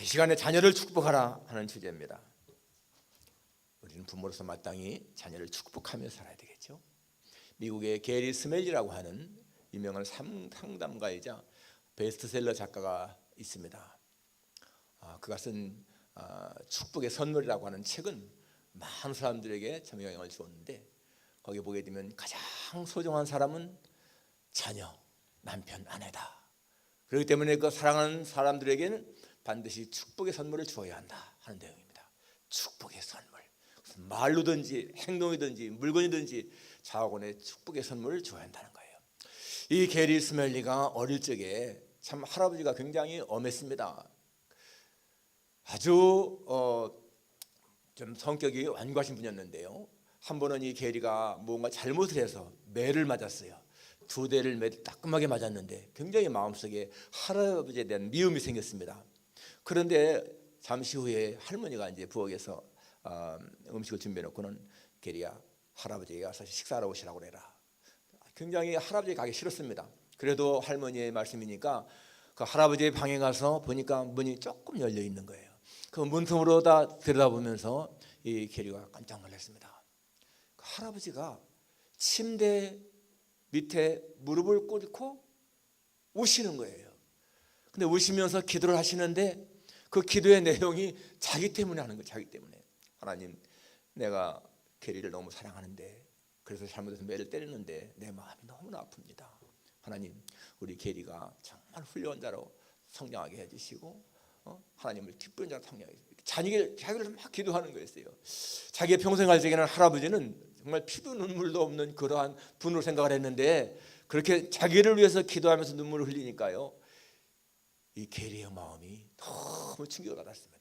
이 시간에 자녀를 축복하라 하는 주제입니다. 우리는 부모로서 마땅히 자녀를 축복하며 살아야 되겠죠. 미국의 게리 스멜리라고 하는 유명한 상담가이자 베스트셀러 작가가 있습니다. 그가 쓴 축복의 선물이라고 하는 책은 많은 사람들에게 참 영향을 주었는데, 거기에 보게 되면 가장 소중한 사람은 자녀, 남편, 아내다. 그렇기 때문에 그 사랑하는 사람들에게는 반드시 축복의 선물을 주어야 한다 하는 내용입니다. 축복의 선물, 말로든지 행동이든지 물건이든지 자아원의 축복의 선물을 주어야 한다는 거예요. 이 게리 스멜리가 어릴 적에 참 할아버지가 굉장히 엄했습니다. 아주 좀 성격이 완고하신 분이었는데요, 한 번은 이 게리가 뭔가 잘못을 해서 매를 맞았어요. 두 대를 매를 따끔하게 맞았는데 굉장히 마음속에 할아버지에 대한 미움이 생겼습니다. 그런데 잠시 후에 할머니가 이제 부엌에서 음식을 준비해 놓고는 게리야, 할아버지에게 가서 식사하러 오시라고 그래라. 굉장히 할아버지 가기 싫었습니다. 그래도 할머니의 말씀이니까 그 할아버지의 방에 가서 보니까 문이 조금 열려 있는 거예요. 그 문틈으로 다 들여다보면서 이 게리가 깜짝 놀랐습니다. 그 할아버지가 침대 밑에 무릎을 꿇고 우시는 거예요. 근데 우시면서 기도를 하시는데 그 기도의 내용이 자기 때문에 하는 거예요. 자기 때문에. 하나님, 내가 게리를 너무 사랑하는데, 그래서 잘못해서 매를 때렸는데 내 마음이 너무나 아픕니다. 하나님, 우리 게리가 정말 훌륭한 자로 성장하게 해주시고 하나님을 기쁘는 자로 성장하게 해주시고 자기를 막 기도하는 거였어요. 자기의 평생 갈 적에는 할아버지는 정말 피도 눈물도 없는 그러한 분으로 생각을 했는데, 그렇게 자기를 위해서 기도하면서 눈물을 흘리니까요, 이 게리의 마음이 너무 충격을 받았습니다.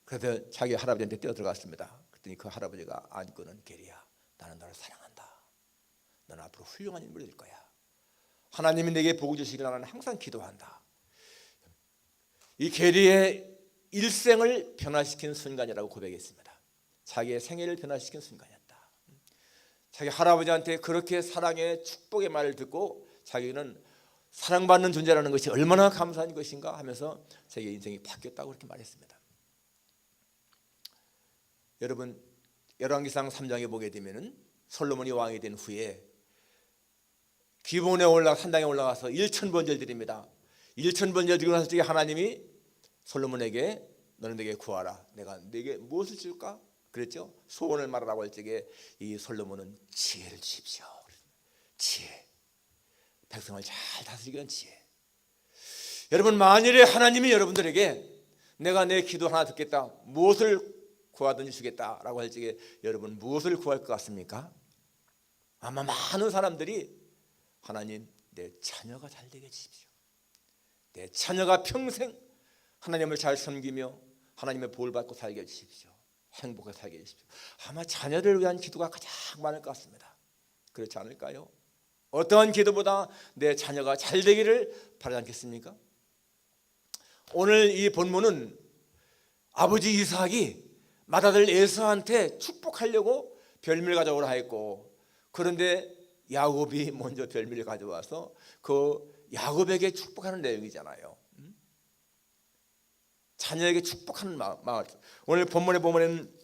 그래서 자기 할아버지한테 뛰어들어갔습니다. 그랬더니 그 할아버지가 안고는, 게리야, 나는 너를 사랑한다. 너는 앞으로 훌륭한 인물이 될 거야. 하나님이 내게 복 주시길 나는 항상 기도한다. 이 게리의 일생을 변화시킨 순간이라고 고백했습니다. 자기의 생애를 변화시킨 순간이었다. 자기 할아버지한테 그렇게 사랑의 축복의 말을 듣고 자기는 사랑받는 존재라는 것이 얼마나 감사한 것인가 하면서 자기의 인생이 바뀌었다고 그렇게 말했습니다. 여러분, 열왕기상 3장에 보게 되면은 솔로몬이 왕이 된 후에 기브온에 산당에 올라가서 1000번제를 드립니다. 1000번제를 드리고 나서 하나님이 솔로몬에게 너는 내게 구하라. 내가 내게 무엇을 줄까? 그랬죠. 소원을 말하라고 할 적에 이 솔로몬은 지혜를 주십시오. 지혜, 백성을 잘 다스리는 지혜. 여러분, 만일에 하나님이 여러분들에게 내가 내 기도 하나 듣겠다, 무엇을 구하든지 주겠다라고 할 적에 여러분 무엇을 구할 것 같습니까? 아마 많은 사람들이 하나님, 내 자녀가 잘 되게 해주십시오. 내 자녀가 평생 하나님을 잘 섬기며 하나님의 복을 받고 살게 해주십시오. 행복하게 살게 해주십시오. 아마 자녀를 위한 기도가 가장 많을 것 같습니다. 그렇지 않을까요? 어떠한 기도보다 내 자녀가 잘 되기를 바라지 않겠습니까? 오늘 이 본문은 아버지 이삭이 맏아들 에서한테 축복하려고 별미를 가져오라 했고, 그런데 야곱이 먼저 별미를 가져와서 그 야곱에게 축복하는 내용이잖아요. 자녀에게 축복하는 마음. 오늘 본문에 보면은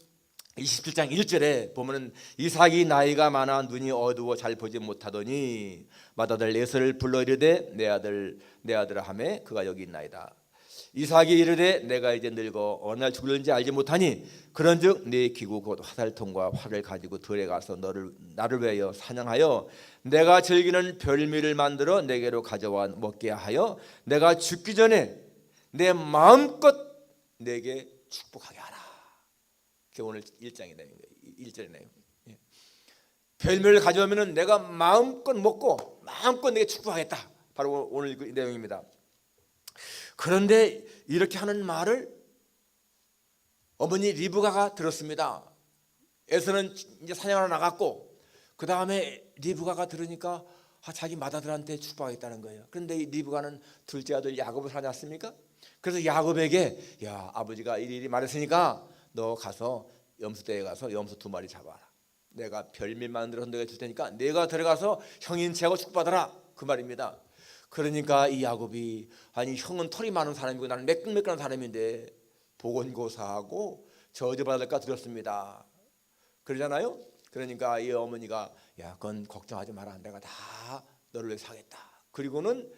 27장 1절에 보면은 이삭이 나이가 많아 눈이 어두워 잘 보지 못하더니 맏아들 에서를 불러 이르되 내 아들아 하매 그가 여기 있나이다. 이삭이 이르되 내가 이제 늙어 어느 날 죽을는지 알지 못하니 그런즉 네 기구 곧 화살통과 활을 가지고 들에 가서 나를 위하여 사냥하여 내가 즐기는 별미를 만들어 내게로 가져와 먹게 하여 내가 죽기 전에 내 마음껏 내게 축복하게 하라. 그게 오늘 1장의 내용이에요. 1절의 내용. 별미를 가져오면 내가 마음껏 먹고 마음껏 내게 축복하겠다. 바로 오늘 그 내용입니다. 그런데 이렇게 하는 말을 어머니 리브가가 들었습니다. 에서는 이제 사냥하러 나갔고, 그 다음에 리브가가 들으니까 자기 맏아들한테 축복하겠다는 거예요. 그런데 이 리브가는 둘째 아들 야곱을 사지 않습니까? 그래서 야곱에게, 야, 아버지가 이리 말했으니까 너 가서 염소대에 가서 염소 2마리 잡아라. 내가 별미 만들어서 너에게 줄 테니까 내가 들어가서 형인 채하고 축복받아라. 그 말입니다. 그러니까 이 야곱이 아니 형은 털이 많은 사람이고 나는 매끈매끈한 사람인데 보건고사하고 저주받을까 두렵습니다. 그러잖아요. 그러니까 이 어머니가 야 그건 걱정하지 마라 내가 다 너를 위해 사겠다. 그리고는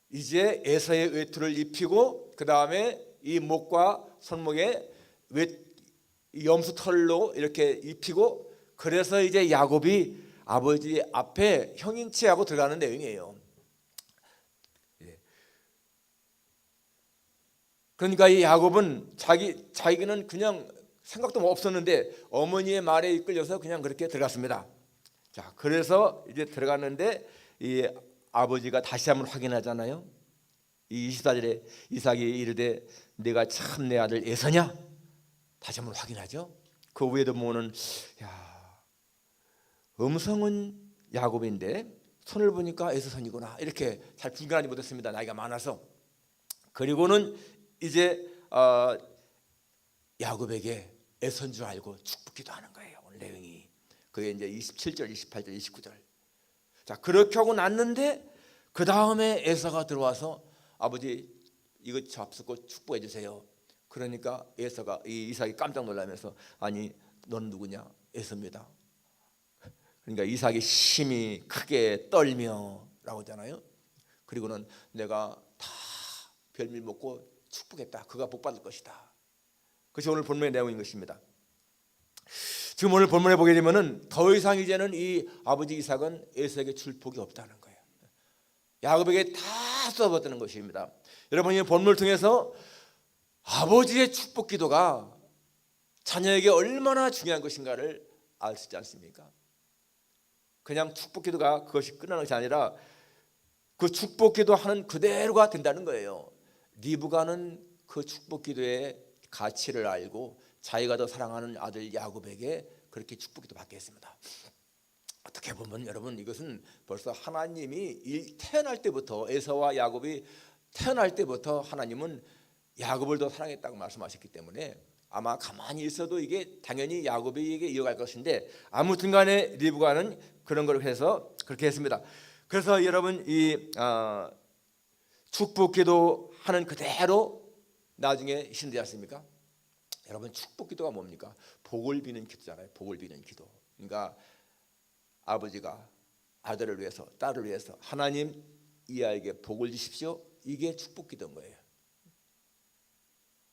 이제 에서의 외투를 입히고 그 다음에 이 목과 손목에 염소 털로 이렇게 입히고 그래서 이제 야곱이 아버지 앞에 형인치하고 들어가는 내용이에요. 그러니까 이 야곱은 자기는 그냥 생각도 없었는데 어머니의 말에 이끌려서 그냥 그렇게 들어갔습니다. 자, 그래서 이제 들어갔는데 이 아버지가 다시 한번 확인하잖아요. 이 24절에 이삭이 이르되 네가 참 내 아들 에서냐? 다시 한번 확인하죠. 그 위에도 보면은 야, 음성은 야곱인데 손을 보니까 에서 손이구나. 이렇게 잘 분간하지 못했습니다. 나이가 많아서. 그리고는 이제 야곱에게 에서인 줄 알고 축복기도 하는 거예요. 오늘 내용이. 그게 이제 27절, 28절, 29절. 자, 그렇게 하고 났는데 그 다음에 에서가 들어와서 아버지 이거 잡수고 축복해 주세요. 그러니까 이삭이 깜짝 놀라면서 아니 너는 누구냐? 에서입니다. 그러니까 이삭이 심히 크게 떨며라고 하잖아요. 그리고는 내가 다 별밀 먹고 축복했다. 그가 복 받을 것이다. 그것이 오늘 본문의 내용인 것입니다. 지금 오늘 본문에 보게 되면은 더 이상 이제는 이 아버지 이삭은 에서에게 줄 복이 없다는 거예요. 야곱에게 다 쏟아붓는 것입니다. 여러분 이 본문을 통해서 아버지의 축복 기도가 자녀에게 얼마나 중요한 것인가를 알 수 있지 않습니까? 그냥 축복 기도가 그것이 끝나는 것이 아니라 그 축복 기도하는 그대로가 된다는 거예요. 리브가는 그 축복 기도의 가치를 알고 자기가 더 사랑하는 아들 야곱에게 그렇게 축복 기도 받게 했습니다. 어떻게 보면 여러분 이것은 벌써 하나님이 태어날 때부터 에서와 야곱이 태어날 때부터 하나님은 야곱을 더 사랑했다고 말씀하셨기 때문에 아마 가만히 있어도 이게 당연히 야곱에게 이어갈 것인데 아무튼 간에 리브가는 그런 걸 해서 그렇게 했습니다. 그래서 여러분 이 축복 기도하는 그대로 나중에 신되지 않습니까? 여러분 축복 기도가 뭡니까? 복을 비는 기도잖아요. 복을 비는 기도. 그러니까 아버지가 아들을 위해서 딸을 위해서 하나님 이 아이에게 복을 주십시오. 이게 축복 기도인 거예요.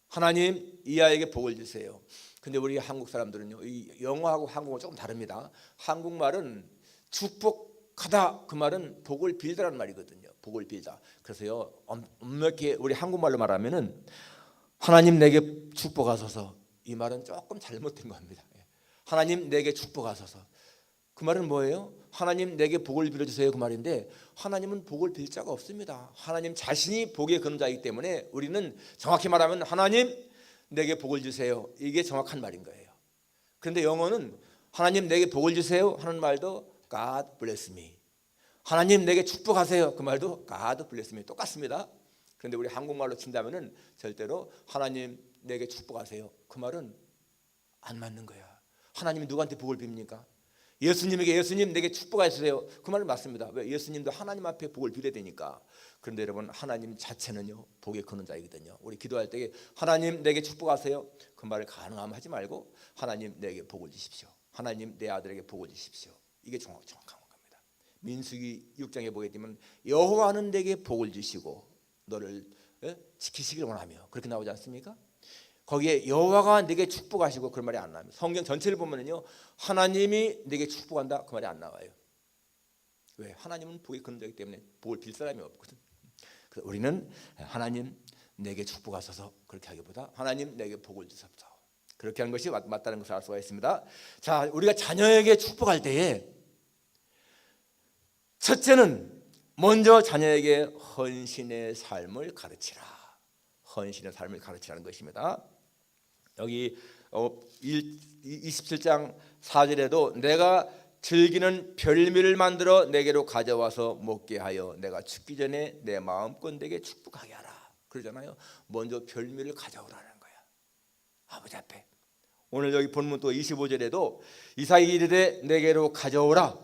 하나님 이 아이에게 복을 주세요. 근데 우리 한국 사람들은요, 이 영어하고 한국어 조금 다릅니다. 한국말은 축복하다 그 말은 복을 빌다라는 말이거든요. 복을 빌다. 그래서요, 엄격히 우리 한국말로 말하면은 하나님 내게 축복하소서. 이 말은 조금 잘못된 겁니다. 하나님 내게 축복하소서. 그 말은 뭐예요? 하나님 내게 복을 빌어주세요 그 말인데 하나님은 복을 빌 자가 없습니다. 하나님 자신이 복의 근원자이기 때문에 우리는 정확히 말하면 하나님 내게 복을 주세요. 이게 정확한 말인 거예요. 그런데 영어는 하나님 내게 복을 주세요 하는 말도 God bless me. 하나님 내게 축복하세요 그 말도 God bless me. 똑같습니다. 그런데 우리 한국말로 친다면은 절대로 하나님 내게 축복하세요 그 말은 안 맞는 거야. 하나님이 누구한테 복을 빕니까? 예수님에게 예수님 내게 축복하세요 그 말은 맞습니다. 왜? 예수님도 하나님 앞에 복을 빌어야 되니까. 그런데 여러분 하나님 자체는요 복의 근원자이거든요. 우리 기도할 때 하나님 내게 축복하세요 그 말을 가능하면 하지 말고 하나님 내게 복을 주십시오. 하나님 내 아들에게 복을 주십시오. 이게 정확한 겁니다. 민수기 6장에 보게 되면 여호와는 내게 복을 주시고 너를 지키시길 원하며 그렇게 나오지 않습니까? 거기에 여호와가 내게 축복하시고 그런 말이 안 나와요. 성경 전체를 보면은요 하나님이 내게 축복한다 그 말이 안 나와요. 왜? 하나님은 복의 근원자이기 때문에 복을 빌 사람이 없거든. 그래서 우리는 하나님 내게 축복하소서 그렇게 하기보다 하나님 내게 복을 주소서 그렇게 하는 것이 맞다는 것을 알 수가 있습니다. 자, 우리가 자녀에게 축복할 때에 첫째는 먼저 자녀에게 헌신의 삶을 가르치라. 헌신의 삶을 가르치라는 것입니다. 여기 27장 4절에도 내가 즐기는 별미를 만들어 내게로 가져와서 먹게 하여 내가 죽기 전에 내 마음껏 내게 축복하게 하라 그러잖아요. 먼저 별미를 가져오라는 거야. 아버지 앞에. 오늘 여기 본문 또 25절에도 이삭이 이르되 내게로 가져오라.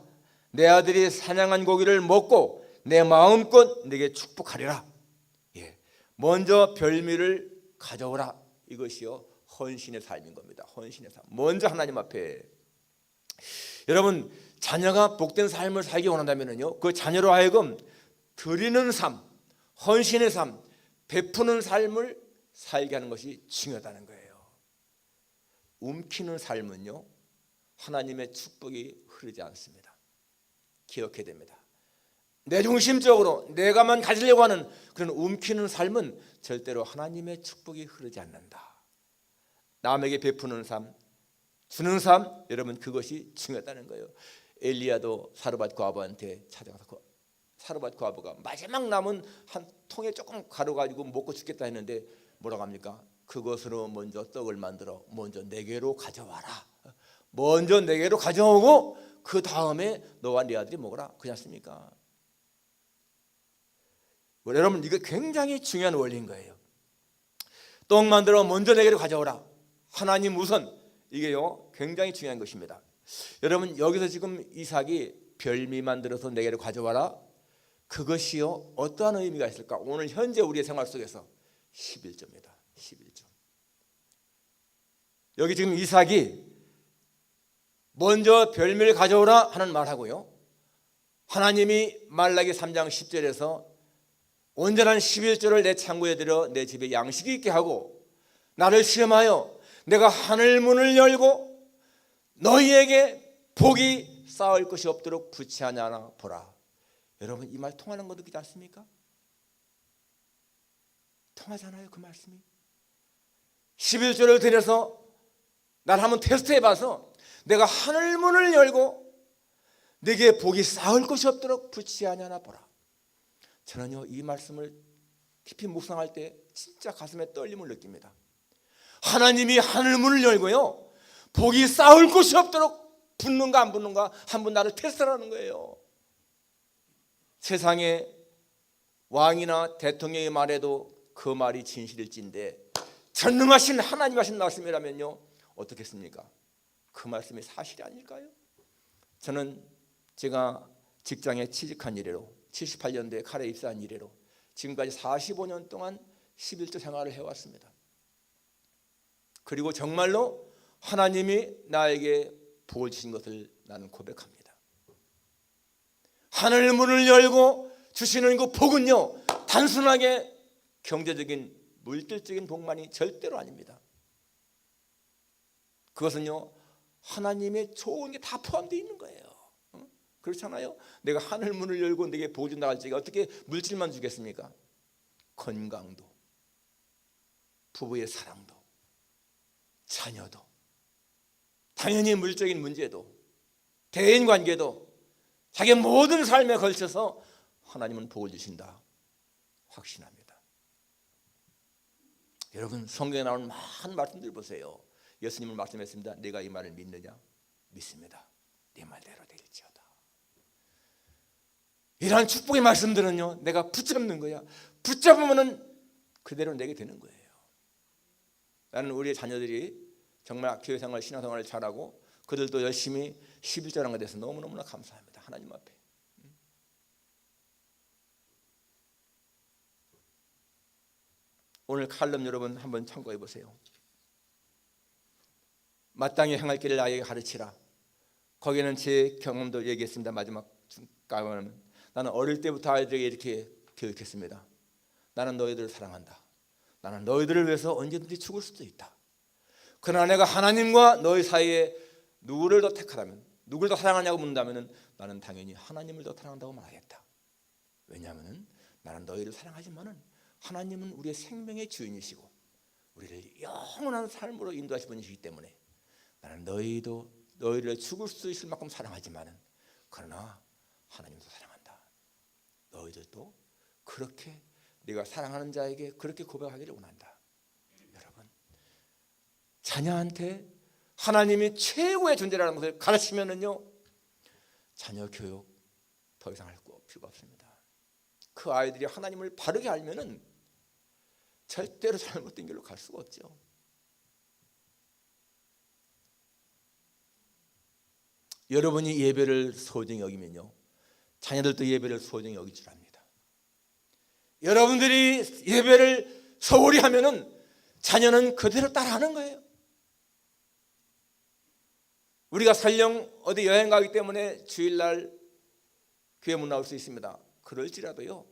내 아들이 사냥한 고기를 먹고 내 마음껏 내게 축복하리라. 예, 먼저 별미를 가져오라. 이것이요 헌신의 삶인 겁니다. 헌신의 삶. 먼저 하나님 앞에. 여러분, 자녀가 복된 삶을 살기 원한다면요, 그 자녀로 하여금 드리는 삶, 헌신의 삶, 베푸는 삶을 살게 하는 것이 중요하다는 거예요. 움키는 삶은요, 하나님의 축복이 흐르지 않습니다. 기억해야 됩니다. 내 중심적으로 내가만 가지려고 하는 그런 움키는 삶은 절대로 하나님의 축복이 흐르지 않는다. 남에게 베푸는 삶, 주는 삶, 여러분 그것이 중요하다는 거예요. 엘리야도 사르밧 과부한테 찾아가서 사르밧 과부가 마지막 남은 한 통에 조금 가져가지고 먹고 죽겠다 했는데 뭐라고 합니까? 그것으로 먼저 떡을 만들어 먼저 내게로 가져와라. 먼저 내게로 가져오고 그 다음에 너와 네 아들이 먹어라. 그렇지 않습니까? 여러분, 이거 굉장히 중요한 원리인 거예요. 떡 만들어 먼저 내게로 가져오라. 하나님 우선. 이게요 굉장히 중요한 것입니다. 여러분, 여기서 지금 이삭이 별미 만들어서 내게로 가져와라. 그것이요 어떠한 의미가 있을까? 오늘 현재 우리의 생활 속에서 11조입니다. 11조. 여기 지금 이삭이 먼저 별미를 가져오라 하는 말하고요, 하나님이 말라기 3장 10절에서 온전한 11조를 내 창고에 들여 내 집에 양식이 있게 하고 나를 시험하여 내가 하늘 문을 열고 너희에게 복이 쌓을 것이 없도록 붙이하냐 보라. 여러분, 이 말 통하는 거 느끼지 않습니까? 통하잖아요, 그 말씀이. 11조를 드려서 날 한번 테스트해봐서 내가 하늘 문을 열고 네게 복이 쌓을 것이 없도록 붙이하냐 보라. 저는요 이 말씀을 깊이 묵상할 때 진짜 가슴에 떨림을 느낍니다. 하나님이 하늘 문을 열고요, 복이 쌓을 곳이 없도록 붙는가 안 붙는가 한번 나를 테스트하는 거예요. 세상에 왕이나 대통령의 말에도 그 말이 진실일진데 전능하신 하나님 하신 말씀이라면요 어떻겠습니까? 그 말씀이 사실이 아닐까요? 저는 제가 직장에 취직한 이래로 78년도에 칼에 입사한 이래로 지금까지 45년 동안 11조 생활을 해왔습니다. 그리고 정말로 하나님이 나에게 복을 주신 것을 나는 고백합니다. 하늘 문을 열고 주시는 그 복은요 단순하게 경제적인 물질적인 복만이 절대로 아닙니다. 그것은요 하나님의 좋은 게 다 포함되어 있는 거예요. 그렇잖아요. 내가 하늘 문을 열고 내게 복 준다 할지 어떻게 물질만 주겠습니까? 건강도, 부부의 사랑도, 자녀도, 당연히 물질적인 문제도, 대인관계도, 자기의 모든 삶에 걸쳐서 하나님은 복을 주신다 확신합니다. 여러분, 성경에 나오는 많은 말씀들 보세요. 예수님은 말씀했습니다. 내가 이 말을 믿느냐? 믿습니다. 네 말대로 되리지어다. 이러한 축복의 말씀들은요 내가 붙잡는 거야. 붙잡으면 그대로 내게 되는 거예요. 나는 우리의 자녀들이 정말 교회생활 신앙생활을 잘하고 그들도 열심히 11조라는 것에 대해서 너무너무나 감사합니다. 하나님 앞에. 오늘 칼럼 여러분 한번 참고해 보세요. 마땅히 행할 길을 나에게 가르치라. 거기에는 제 경험도 얘기했습니다. 마지막 가면 나는 어릴 때부터 아이들에게 이렇게 교육했습니다. 나는 너희들을 사랑한다. 나는 너희들을 위해서 언제든지 죽을 수도 있다. 그러나 내가 하나님과 너희 사이에 누구를 더 택하라면, 누구를 더 사랑하냐고 묻는다면 나는 당연히 하나님을 더 사랑한다고 말하겠다. 왜냐하면 나는 너희를 사랑하지만은 하나님은 우리의 생명의 주인이시고 우리를 영원한 삶으로 인도하실 분이시기 때문에 나는 너희를 죽을 수 있을 만큼 사랑하지만은 그러나 하나님도 사랑한다. 너희들도 그렇게 네가 사랑하는 자에게 그렇게 고백하기를 원한다. 여러분, 자녀한테 하나님이 최고의 존재라는 것을 가르치면은요 자녀 교육 더 이상 할 필요가 없습니다. 그 아이들이 하나님을 바르게 알면은 절대로 잘못된 길로 갈 수가 없죠. 여러분이 예배를 소중히 여기면요 자녀들도 예배를 소중히 여길 줄 압니다. 여러분들이 예배를 소홀히 하면은 자녀는 그대로 따라하는 거예요. 우리가 설령 어디 여행 가기 때문에 주일날 교회 못 나올 수 있습니다. 그럴지라도요,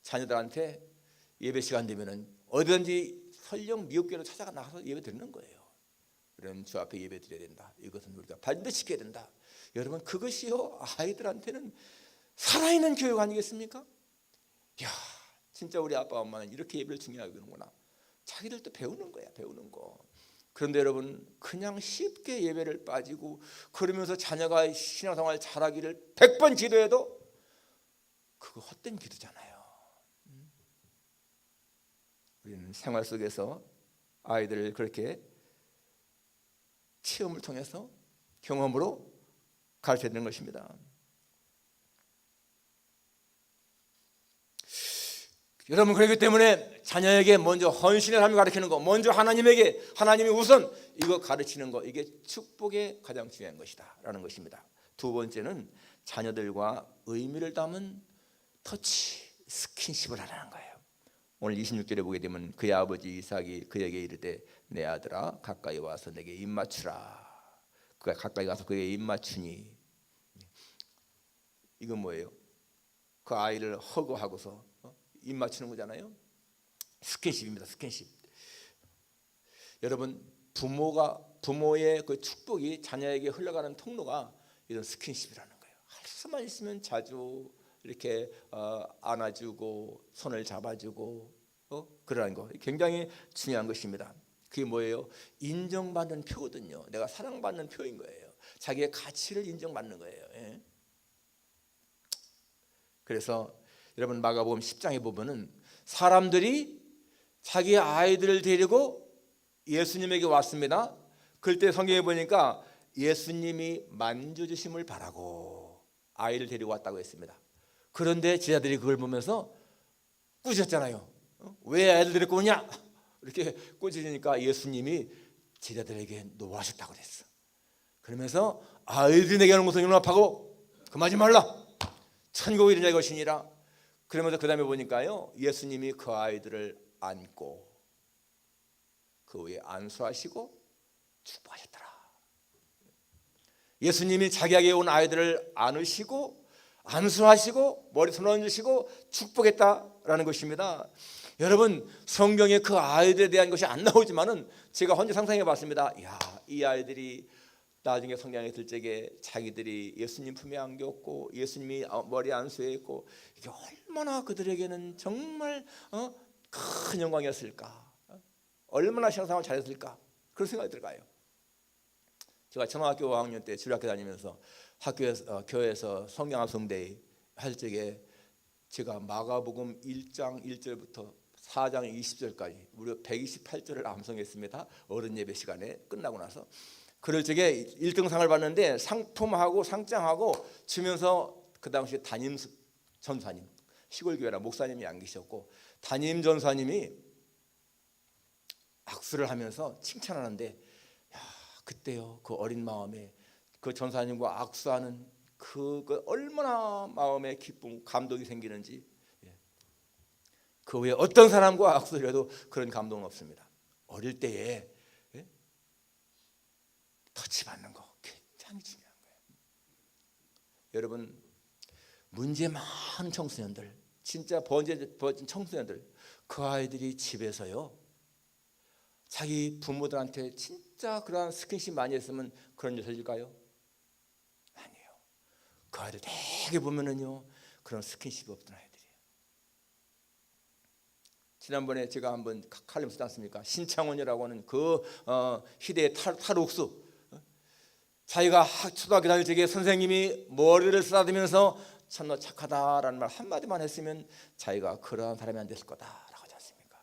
자녀들한테 예배 시간 되면은 어디든지 설령 미흡교로 찾아가 나가서 예배 드리는 거예요. 우리는 주 앞에 예배 드려야 된다. 이것은 우리가 반드시 지켜야 된다. 여러분, 그것이요 아이들한테는 살아있는 교육 아니겠습니까? 이야, 진짜 우리 아빠 엄마는 이렇게 예배를 중요하게 여기는구나. 자기들도 배우는 거야, 배우는 거. 그런데 여러분, 그냥 쉽게 예배를 빠지고 그러면서 자녀가 신앙생활 잘하기를 100번 기도해도 그거 헛된 기도잖아요. 우리는 생활 속에서 아이들을 그렇게 체험을 통해서 경험으로 가르쳐야 되는 것입니다. 여러분, 그렇기 때문에 자녀에게 먼저 헌신의 삶을 가르치는 거, 먼저 하나님이 우선 이거 가르치는 거, 이게 축복의 가장 중요한 것이다 라는 것입니다. 두 번째는 자녀들과 의미를 담은 터치, 스킨십을 하라는 거예요. 오늘 26절에 보게 되면 그의 아버지 이삭이 그에게 이르되 내 아들아 가까이 와서 내게 입 맞추라. 그가 가까이 가서 그에게 입 맞추니, 이건 뭐예요? 그 아이를 허그하고서 입 맞추는 거잖아요. 스킨십입니다. 스킨십. 여러분, 부모의 그 축복이 자녀에게 흘러가는 통로가 이런 스킨십이라는 거예요. 할 수만 있으면 자주 이렇게 안아주고 손을 잡아주고 그러는 거 굉장히 중요한 것입니다. 그게 뭐예요? 인정받는 표거든요. 내가 사랑받는 표인 거예요. 자기의 가치를 인정받는 거예요. 예. 그래서 여러분, 마가복음 10장에 보면은 사람들이 자기의 아이들을 데리고 예수님에게 왔습니다. 그때 성경에 보니까 예수님이 만져주심을 바라고 아이를 데리고 왔다고 했습니다. 그런데 제자들이 그걸 보면서 꾸짖었잖아요. 왜 아이들 데리고 오냐? 이렇게 꾸짖으니까 예수님이 제자들에게 노하셨다고 그랬어. 그러면서 아이들이 내게 하는 것을 용납하고 금하지 말라. 천국이 이런 것이니라. 그러면서 그 다음에 보니까요, 예수님이 그 아이들을 안고 그 위에 안수하시고 축복하셨더라. 예수님이 자기에게 온 아이들을 안으시고 안수하시고 머리 손 얹으시고 축복했다라는 것입니다. 여러분, 성경에 그 아이들에 대한 것이 안 나오지만은 제가 혼자 상상해 봤습니다. 야, 이 아이들이 나중에 성장이 들 적에 자기들이 예수님 품에 안겼고 예수님이 머리 안수했고 이게 얼마나 그들에게는 정말 큰 영광이었을까, 얼마나 신앙생활 잘했을까, 그런 생각이 들어요. 제가 초등학교 5학년 때 주일학교 다니면서 학교에서 교회에서 성경합성대회 할 적에 제가 마가복음 1장 1절부터 4장 20절까지 무려 128절을 암송했습니다. 어른 예배 시간에 끝나고 나서. 그럴 적에 1등상을 받는데 상품하고 상장하고 주면서 그 당시 담임 전사님, 시골교회라 목사님이 안 계셨고 담임 전사님이 악수를 하면서 칭찬하는데, 야, 그때요 그 어린 마음에 그 전사님과 악수하는 그 얼마나 마음에 기쁨, 감동이 생기는지, 그 외에 어떤 사람과 악수를 해도 그런 감동은 없습니다. 어릴 때에 터치받는 거 굉장히 중요한 거예요. 여러분, 문제 많은 청소년들, 진짜 번진 청소년들, 그 아이들이 집에서요 자기 부모들한테 진짜 그러한 스킨십 많이 했으면 그런 일 해줄까요? 아니에요. 그 아이들 되게 보면은요 그런 스킨십이 없던 아이들이에요. 지난번에 제가 한번 칼럼 쓰지 않습니까? 신창원이라고 하는 그 희대의 탈옥수, 자기가 초등학교 다닐 적에 선생님이 머리를 쓰다듬으면서 참 너 착하다라는 말 한마디만 했으면 자기가 그러한 사람이 안 됐을 거다라고 하지 않습니까?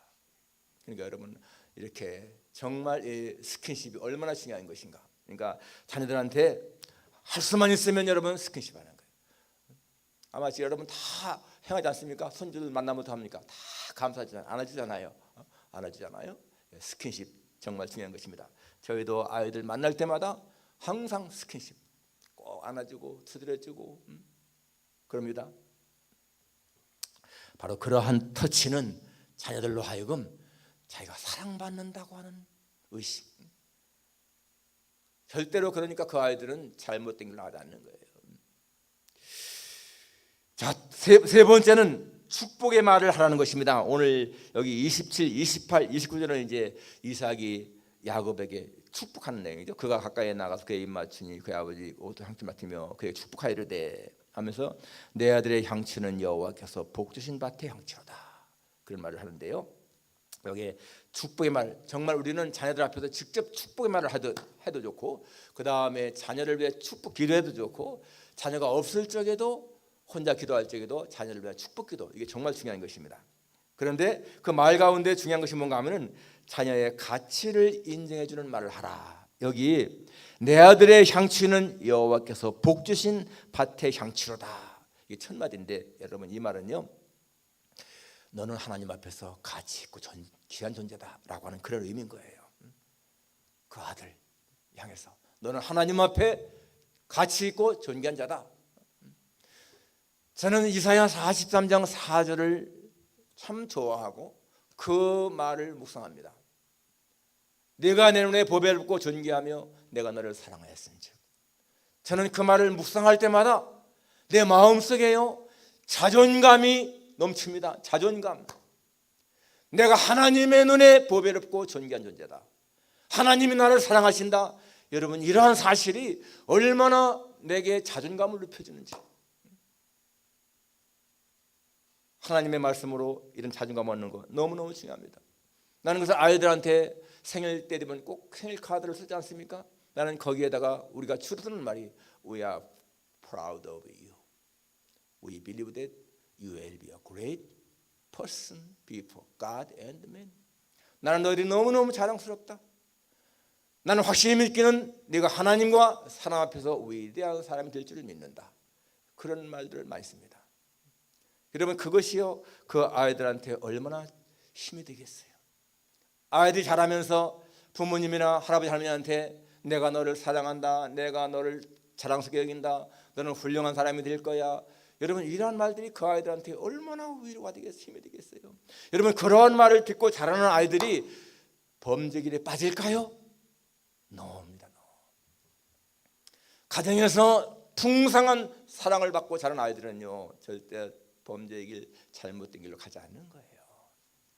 그러니까 여러분, 이렇게 정말 이 스킨십이 얼마나 중요한 것인가. 그러니까 자녀들한테 할 수만 있으면 여러분 스킨십 하는 거예요. 아마 지금 여러분 다 행하지 않습니까? 손주들 만나면 합니까? 다 감사하지만 안아주잖아요. 안아주잖아요. 스킨십 정말 중요한 것입니다. 저희도 아이들 만날 때마다 항상 스킨십 꼭 안아주고 두드려주고 그럽니다. 바로 그러한 터치는 자녀들로 하여금 자기가 사랑받는다고 하는 의식, 절대로 그러니까 그 아이들은 잘못된 길로 가지 않는 거예요. 자, 세 번째는 축복의 말을 하라는 것입니다. 오늘 여기 27, 28, 29절은 이제 이삭이 야곱에게 축복하는 내용이죠. 그가 가까이에 나가서 그의 입 맞추니 그의 아버지 옷을 향기 맡으며 그에게 축복하이르되 하면서 내 아들의 향취는 여호와께서 복 주신 밭의 향취로다, 그런 말을 하는데요. 여기에 축복의 말, 정말 우리는 자녀들 앞에서 직접 축복의 말을 해도 좋고, 그 다음에 자녀를 위해 축복 기도해도 좋고, 자녀가 없을 적에도 혼자 기도할 적에도 자녀를 위한 축복 기도, 이게 정말 중요한 것입니다. 그런데 그 말 가운데 중요한 것이 뭔가 하면은 자녀의 가치를 인정해 주는 말을 하라. 여기 내 아들의 향취는 여호와께서 복 주신 밭의 향취로다, 이게 첫 마디인데, 여러분 이 말은요, 너는 하나님 앞에서 가치 있고 귀한 존재다라고 하는 그런 의미인 거예요. 그 아들 향해서 너는 하나님 앞에 가치 있고 존귀한 자다. 저는 이사야 43장 4절을 참 좋아하고 그 말을 묵상합니다. 내가 내 눈에 보배롭고 존귀하며 내가 너를 사랑하였은즉. 저는 그 말을 묵상할 때마다 내 마음속에요 자존감이 넘칩니다. 자존감. 내가 하나님의 눈에 보배롭고 존귀한 존재다. 하나님이 나를 사랑하신다. 여러분, 이러한 사실이 얼마나 내게 자존감을 높여주는지, 하나님의 말씀으로 이런 자존감 얻는 거 너무너무 중요합니다. 나는 그래서 아이들한테 생일 때 되면 꼭 생일 카드를 쓰지 않습니까? 나는 거기에다가 우리가 주로 쓰는 말이 We are proud of you. We believe that you will be a great person before God and man. 나는 너희들이 너무너무 자랑스럽다. 나는 확실히 믿기는 네가 하나님과 사람 앞에서 위대한 사람이 될 줄을 믿는다. 그런 말들을 많이 씁니다. 여러분, 그것이요 그 아이들한테 얼마나 힘이 되겠어요. 아이들이 자라면서 부모님이나 할아버지 할머니한테 내가 너를 사랑한다, 내가 너를 자랑스럽게 여긴다, 너는 훌륭한 사람이 될 거야. 여러분, 이러한 말들이 그 아이들한테 얼마나 위로가 되겠어요, 힘이 되겠어요. 여러분, 그런 말을 듣고 자라는 아이들이 범죄길에 빠질까요? 노입니다. 노. 가정에서 풍성한 사랑을 받고 자란 아이들은요 절대 범죄의 길, 잘못된 길로 가지 않는 거예요.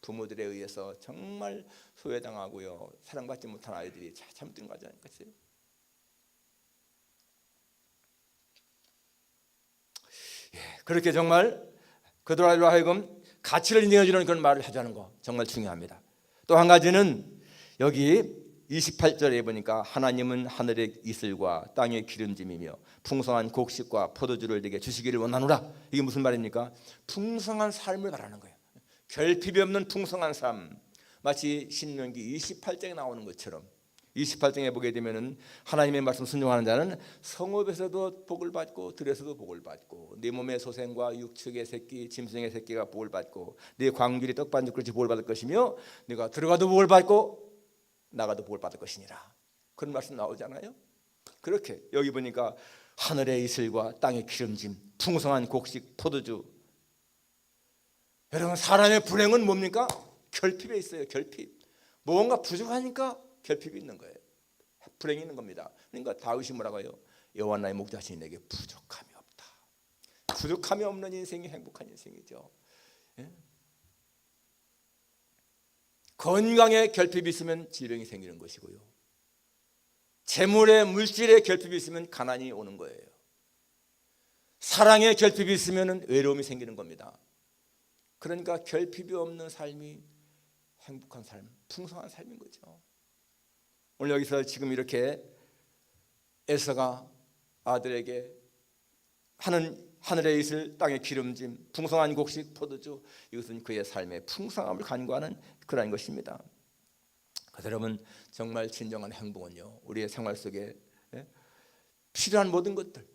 부모들에 의해서 정말 소외당하고요 사랑받지 못한 아이들이 잘못된 거 하지 않겠어요? 그렇게 정말 그들로 하여금 가치를 인정해주는 그런 말을 하자는 거 정말 중요합니다. 또 한 가지는 여기 28절에 보니까 하나님은 하늘의 이슬과 땅의 기름짐이며 풍성한 곡식과 포도주를 내게 주시기를 원하노라. 이게 무슨 말입니까? 풍성한 삶을 말하는 거예요. 결핍이 없는 풍성한 삶, 마치 신명기 28장에 나오는 것처럼 28장에 보게 되면은 하나님의 말씀 순종하는 자는 성읍에서도 복을 받고 들에서도 복을 받고 네 몸의 소생과 육축의 새끼 짐승의 새끼가 복을 받고 네 광길이 떡반죽같이 복을 받을 것이며 네가 들어가도 복을 받고 나가도 복을 받을 것이니라. 그런 말씀 나오잖아요. 그렇게 여기 보니까 하늘의 이슬과 땅의 기름짐, 풍성한 곡식, 포도주. 여러분, 사람의 불행은 뭡니까? 결핍에 있어요. 결핍. 뭔가 부족하니까 결핍이 있는 거예요. 불행이 있는 겁니다. 그러니까 다윗이 뭐라고 해요? 여호와 나의 목자시니 내게 부족함이 없다. 부족함이 없는 인생이 행복한 인생이죠. 예? 건강에 결핍이 있으면 질병이 생기는 것이고요. 재물에 물질에 결핍이 있으면 가난이 오는 거예요. 사랑에 결핍이 있으면 외로움이 생기는 겁니다. 그러니까 결핍이 없는 삶이 행복한 삶, 풍성한 삶인 거죠. 오늘 여기서 지금 이렇게 에서가 아들에게 하늘의 이슬, 땅의 기름짐, 풍성한 곡식, 포도주, 이것은 그의 삶의 풍성함을 간구하는 그러한 것입니다. 그래서 여러분, 정말 진정한 행복은요 우리의 생활 속에 필요한 모든 것들,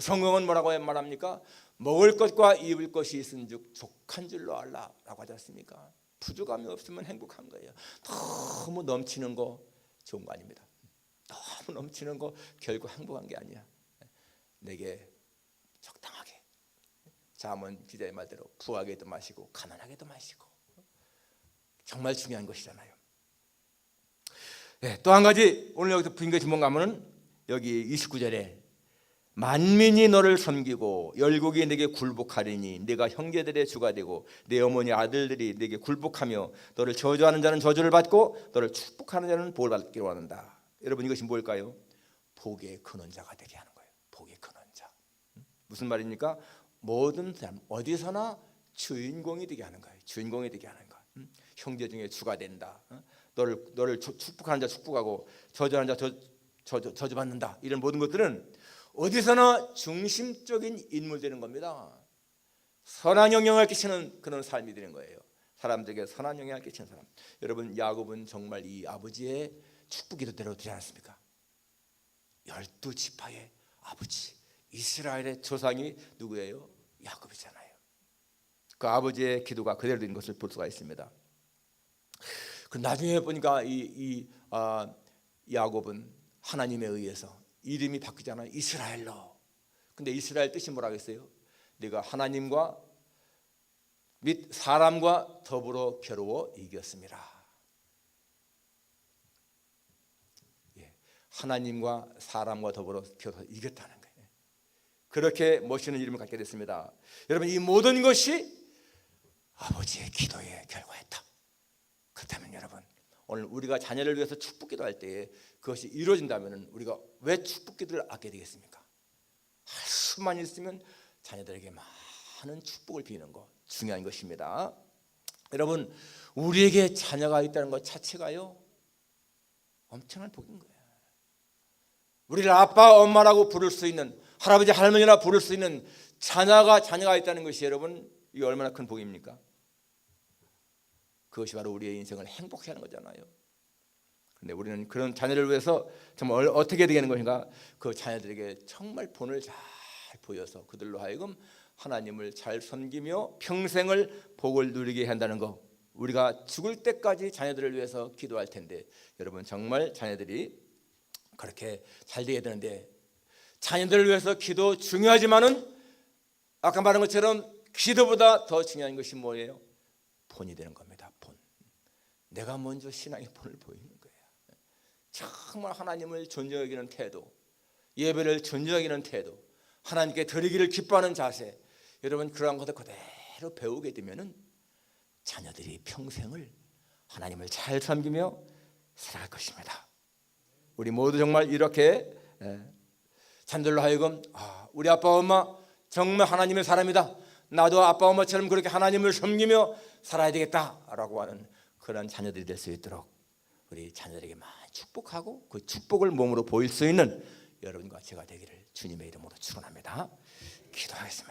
성경은 뭐라고 말합니까? 먹을 것과 입을 것이 있은즉 족한 줄로 알라라고 하지 않습니까? 부족함이 없으면 행복한 거예요. 너무 넘치는 거 좋은 거 아닙니다. 너무 넘치는 거 결국 행복한 게 아니야. 내게 적당하게 잠언 기자의 말대로 부하게도 마시고 가난하게도 마시고 정말 중요한 것이잖아요. 또 한 가지 오늘 여기서 부인과 지문 가면은 여기 29절에 만민이 너를 섬기고 열국이 내게 굴복하리니 네가 형제들의 주가 되고 내 어머니 아들들이 내게 굴복하며 너를 저주하는 자는 저주를 받고 너를 축복하는 자는 복을 받기를 원한다. 여러분 이것이 뭘까요? 복의 근원자가 되게 하는 거예요. 복의 근원자. 무슨 말입니까? 모든 사람 어디서나 주인공이 되게 하는 거예요. 주인공이 되게 하는 거. 형제 중에 주가 된다. 너를 축복하는 자 축복하고 저주하는 자 저주받는다. 이런 모든 것들은 어디서나 중심적인 인물 되는 겁니다. 선한 영향을 끼치는 그런 삶이 되는 거예요. 사람들에게 선한 영향을 끼치는 사람. 여러분 야곱은 정말 이 아버지의 축복 기도대로 되지 않았습니까? 12지파의 아버지 이스라엘의 조상이 누구예요? 야곱이잖아요. 그 아버지의 기도가 그대로 된 것을 볼 수가 있습니다. 그 나중에 보니까 야곱은 하나님에 의해서 이름이 바뀌잖아요. 이스라엘로. 근데 이스라엘 뜻이 뭐라고 했어요? 내가 하나님과 및 사람과 더불어 겨루어 이겼습니다. 하나님과 사람과 더불어 겨루어 이겼다는 거예요. 그렇게 멋있는 이름을 갖게 됐습니다. 여러분 이 모든 것이 아버지의 기도의 결과였다. 그렇다면 여러분 오늘 우리가 자녀를 위해서 축복 기도할 때에 그것이 이루어진다면 우리가 왜 축복 기도를 하게 되겠습니까? 할 수만 있으면 자녀들에게 많은 축복을 비는 것 중요한 것입니다. 여러분 우리에게 자녀가 있다는 것 자체가요 엄청난 복인 거예요. 우리를 아빠 엄마라고 부를 수 있는 할아버지 할머니라 부를 수 있는 자녀가 있다는 것이 여러분 이게 얼마나 큰 복입니까? 그것이 바로 우리의 인생을 행복해 하는 거잖아요. 그런데 우리는 그런 자녀를 위해서 정말 어떻게 되는 것인가? 그 자녀들에게 정말 본을 잘 보여서 그들로 하여금 하나님을 잘 섬기며 평생을 복을 누리게 한다는 것. 우리가 죽을 때까지 자녀들을 위해서 기도할 텐데 여러분 정말 자녀들이 그렇게 잘 되게 되는데 자녀들을 위해서 기도 중요하지만은 아까 말한 것처럼 기도보다 더 중요한 것이 뭐예요? 본이 되는 겁니다. 본. 내가 먼저 신앙의 본을 보이는 거예요. 정말 하나님을 존중히 여기는 태도, 예배를 존중히 여기는 태도, 하나님께 드리기를 기뻐하는 자세. 여러분 그러한 것을 그대로 배우게 되면은 자녀들이 평생을 하나님을 잘 섬기며 살아갈 것입니다. 우리 모두 정말 이렇게 자녀들로 하여금 우리 아빠 엄마 정말 하나님의 사람이다. 나도 아빠 엄마처럼 그렇게 하나님을 섬기며 살아야 되겠다라고 하는 그런 자녀들이 될 수 있도록 우리 자녀들에게 많이 축복하고 그 축복을 몸으로 보일 수 있는 여러분과 제가 되기를 주님의 이름으로 축원합니다. 기도하겠습니다.